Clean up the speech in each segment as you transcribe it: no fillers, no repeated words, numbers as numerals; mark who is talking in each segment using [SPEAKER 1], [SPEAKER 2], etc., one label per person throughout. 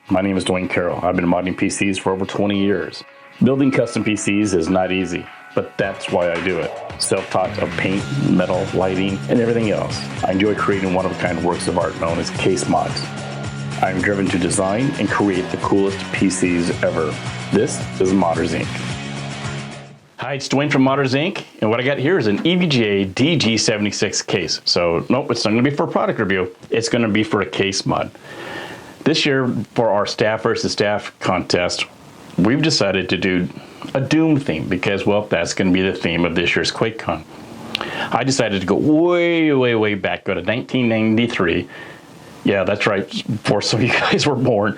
[SPEAKER 1] My name is Dwayne Carroll. I've been modding PCs for over 20 years. Building custom PCs is not easy, but that's why I do it. Self-taught of paint, metal, lighting, and everything else. I enjoy creating one-of-a-kind works of art known as case mods. I'm driven to design and create the coolest PCs ever. This is Modders Inc. Hi, it's Dwayne from Modders Inc. And what I got here is an EVGA DG76 case. So, nope, it's not going to be for a product review. It's going to be for a case mod. This year, for our staff versus staff contest, we've decided to do a Doom theme because, well, that's going to be the theme of this year's QuakeCon. I decided to go way back, go to 1993. Yeah, that's right, before some of you guys were born.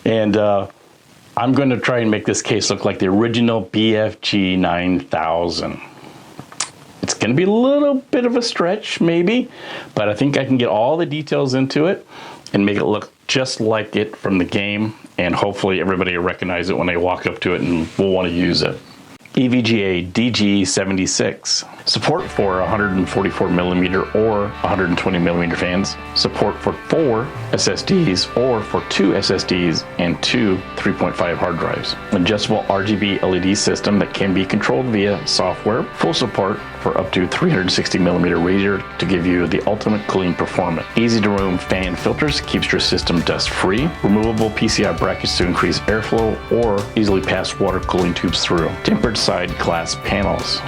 [SPEAKER 1] And I'm going to try and make this case look like the original BFG 9000. It's going to be a little bit of a stretch, maybe, but I think I can get all the details into it and make it look just like it from the game, and hopefully everybody will recognize it when they walk up to it and will want to use it. EVGA DG76. Support for 144mm or 120mm fans. Support for 4 SSDs or for 2 SSDs and 2 3.5 hard drives. Adjustable RGB LED system that can be controlled via software. Full support for up to 360mm radiator to give you the ultimate cooling performance. Easy to remove fan filters keeps your system dust free. Removable PCI brackets to increase airflow or easily pass water cooling tubes through. Tempered side glass panels.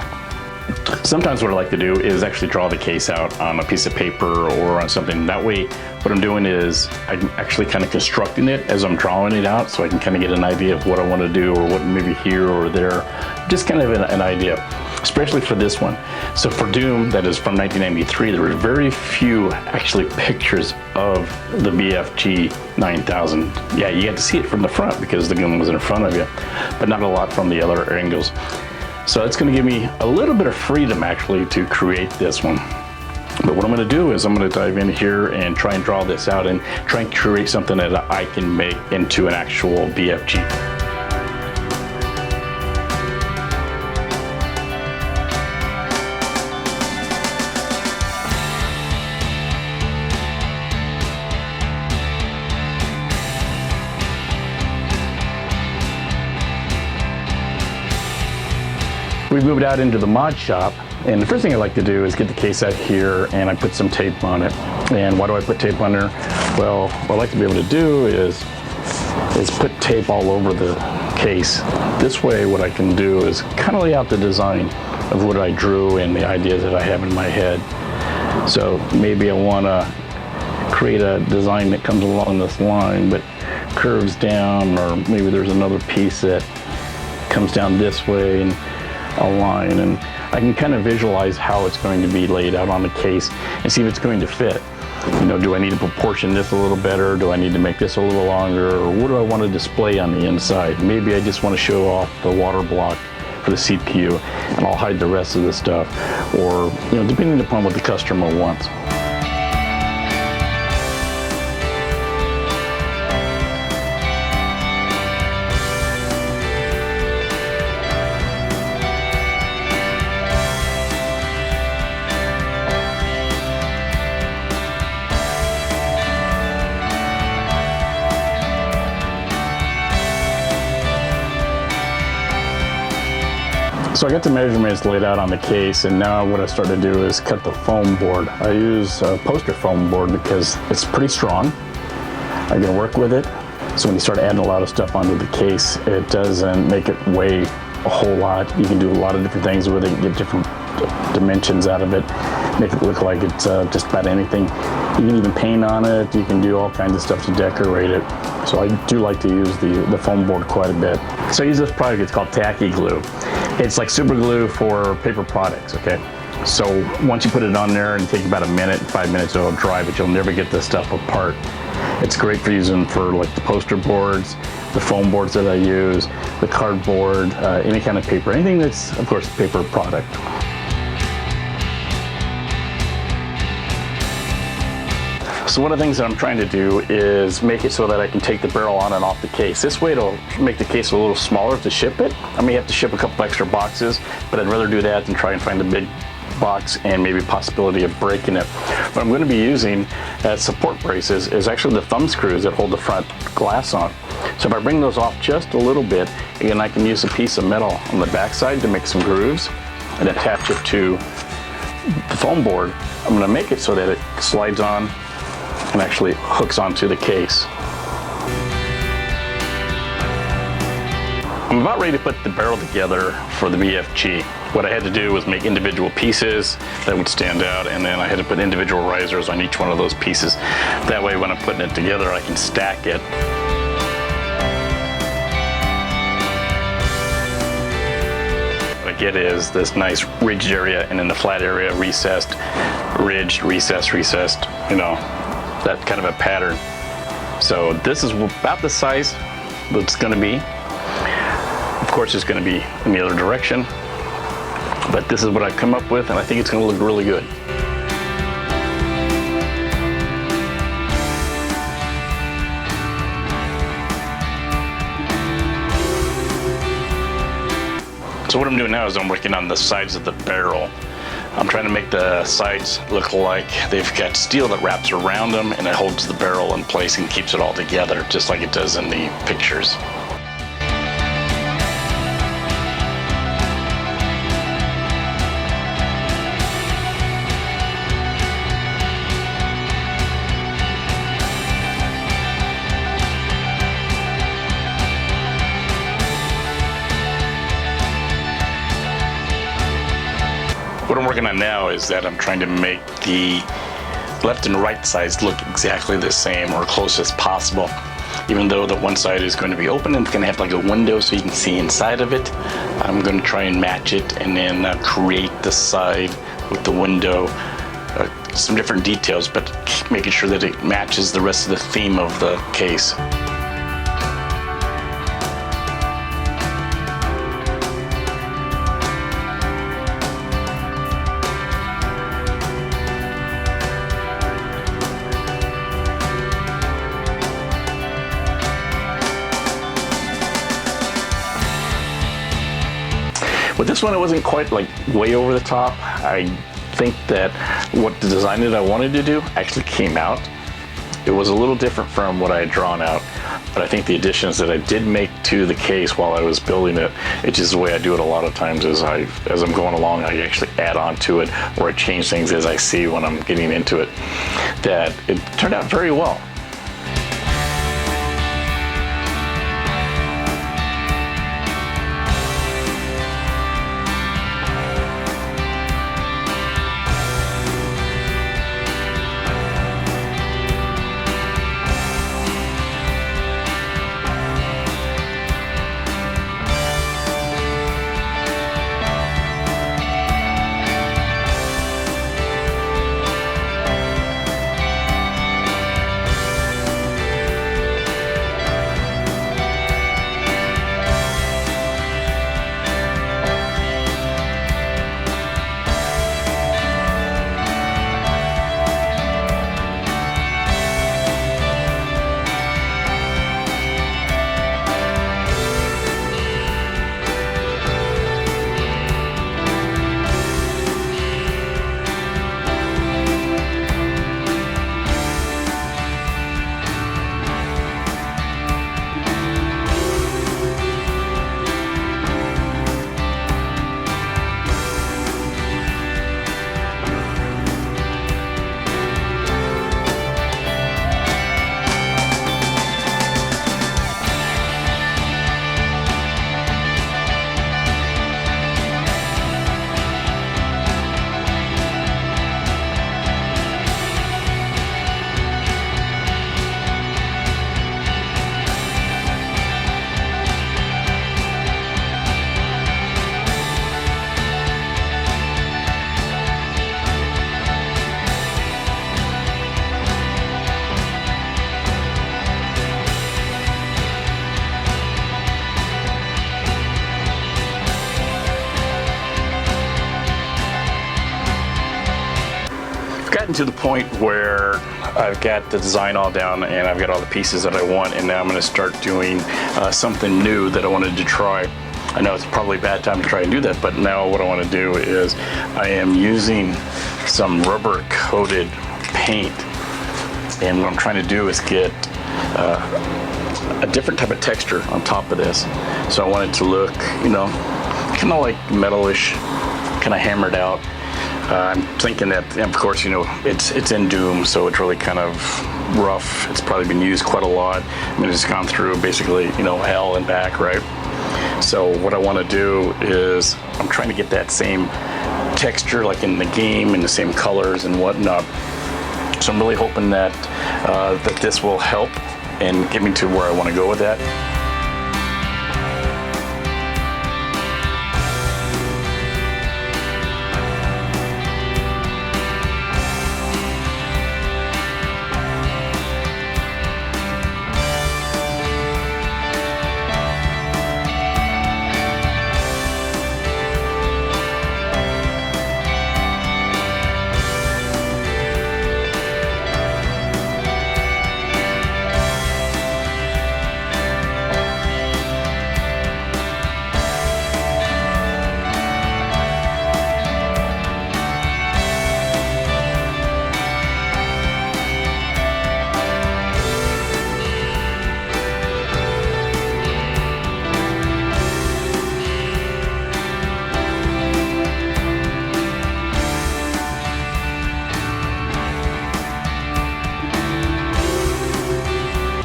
[SPEAKER 1] Sometimes what I like to do is actually draw the case out on a piece of paper or on something. That way, what I'm doing is I'm actually kind of constructing it as I'm drawing it out, so I can kind of get an idea of what I want to do or what maybe here or there. Just kind of an idea, especially for this one. So for Doom, that is from 1993, there were very few actually pictures of the BFG 9000. Yeah, you had to see it from the front because the gun was in front of you, but not a lot from the other angles. So it's going to give me a little bit of freedom actually to create this one. But what I'm going to do is I'm going to dive in here and try and draw this out and try and create something that I can make into an actual BFG. We moved out into the mod shop, and the first thing I like to do is get the case out here and I put some tape on it. And why do I put tape on there? Well, what I like to be able to do is put tape all over the case. This way what I can do is kind of lay out the design of what I drew and the ideas that I have in my head. So maybe I want to create a design that comes along this line but curves down, or maybe there's another piece that comes down this way and a line, and I can kind of visualize how it's going to be laid out on the case and see if it's going to fit. You know, do I need to proportion this a little better? Do I need to make this a little longer? Or what do I want to display on the inside? Maybe I just want to show off the water block for the CPU and I'll hide the rest of the stuff, or, you know, depending upon what the customer wants. So I got the measurements laid out on the case, and now what I start to do is cut the foam board. I use a poster foam board because it's pretty strong. I can work with it. So when you start adding a lot of stuff onto the case, it doesn't make it weigh a whole lot. You can do a lot of different things with it, get different dimensions out of it, make it look like it's just about anything. You can even paint on it. You can do all kinds of stuff to decorate it. So I do like to use the foam board quite a bit. So I use this product, it's called Tacky Glue. It's like super glue for paper products, okay? So once you put it on there and take about a minute, 5 minutes, it'll dry, but you'll never get this stuff apart. It's great for using for like the poster boards, the foam boards that I use, the cardboard, any kind of paper, anything that's, of course, a paper product. So one of the things that I'm trying to do is make it so that I can take the barrel on and off the case. This way it'll make the case a little smaller to ship it. I may have to ship a couple extra boxes, but I'd rather do that than try and find a big box and maybe possibility of breaking it. What I'm going to be using as support braces is actually the thumb screws that hold the front glass on. So if I bring those off just a little bit, again, I can use a piece of metal on the back side to make some grooves and attach it to the foam board. I'm going to make it so that it slides on and actually hooks onto the case. I'm about ready to put the barrel together for the BFG. What I had to do was make individual pieces that would stand out, and then I had to put individual risers on each one of those pieces. That way when I'm putting it together, I can stack it. What I get is this nice ridged area, and in the flat area, recessed, ridged, recessed, recessed, you know, that kind of a pattern. So this is about the size that it's going to be. Of course, it's going to be in the other direction, but this is what I've come up with, and I think it's going to look really good. So what I'm doing now is I'm working on the sides of the barrel. I'm trying to make the sides look like they've got steel that wraps around them and it holds the barrel in place and keeps it all together, just like it does in the pictures. What I'm working on now is that I'm trying to make the left and right sides look exactly the same or close as possible. Even though the one side is going to be open and it's going to have like a window so you can see inside of it, I'm going to try and match it and then create the side with the window, some different details, but making sure that it matches the rest of the theme of the case. With this one, it wasn't quite like way over the top. I think that what the design that I wanted to do actually came out. It was a little different from what I had drawn out, but I think the additions that I did make to the case while I was building it, it's just the way I do it a lot of times is as I'm going along, I actually add on to it or I change things as I see when I'm getting into it, that it turned out very well. Gotten to the point where I've got the design all down and I've got all the pieces that I want, and now I'm going to start doing something new that I wanted to try. I know it's probably a bad time to try and do that, but now what I want to do is I am using some rubber coated paint, and what I'm trying to do is get a different type of texture on top of this. So I want it to look, you know, kind of like metalish, kind of hammered out. I'm thinking that, of course, you know, it's in Doom, so it's really kind of rough. It's probably been used quite a lot. I mean, it's gone through basically, you know, hell and back, right? So what I want to do is I'm trying to get that same texture like in the game and the same colors and whatnot. So I'm really hoping that that this will help and get me to where I want to go with that.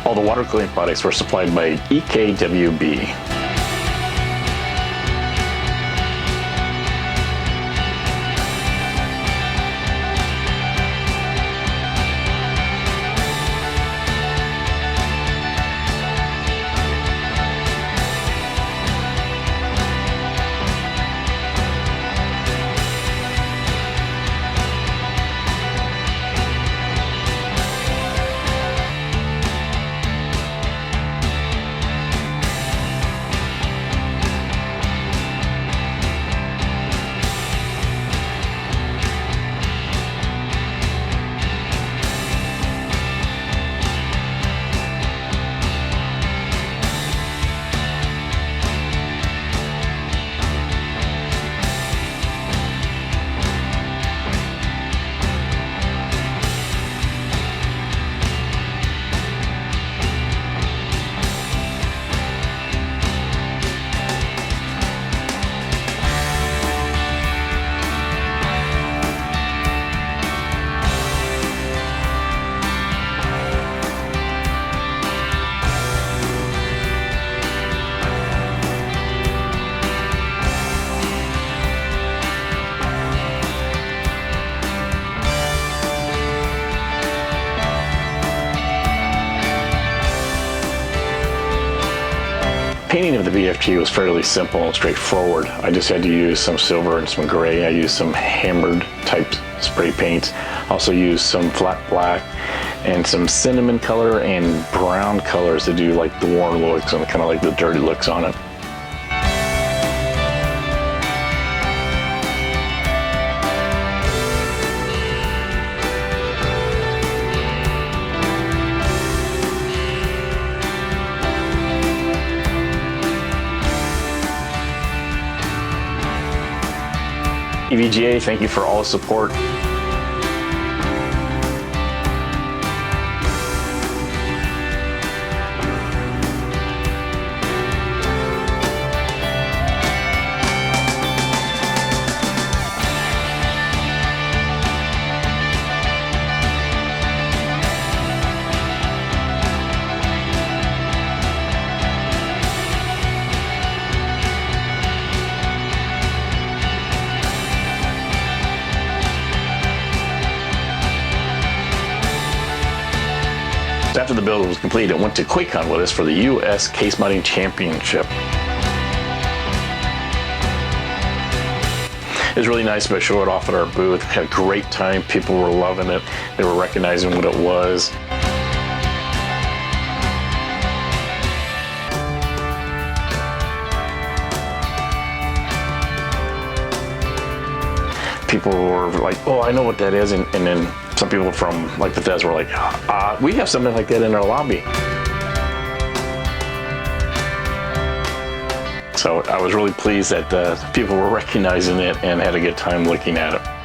[SPEAKER 1] All the water cooling products were supplied by EKWB. Painting of the BFG was fairly simple and straightforward. I just had to use some silver and some gray. I used some hammered type spray paints. Also used some flat black and some cinnamon color and brown colors to do like the worn looks and kind of like the dirty looks on it. EVGA, thank you for all the support. After the build was complete, it went to QuakeCon with us for the U.S. Case Modding Championship. It was really nice to show it off at our booth. We had a great time. People were loving it. They were recognizing what it was. People were like, oh, I know what that is. And then some people from like Bethesda were like, we have something like that in our lobby.
[SPEAKER 2] So I was really pleased that people were recognizing it and had a good time looking at it.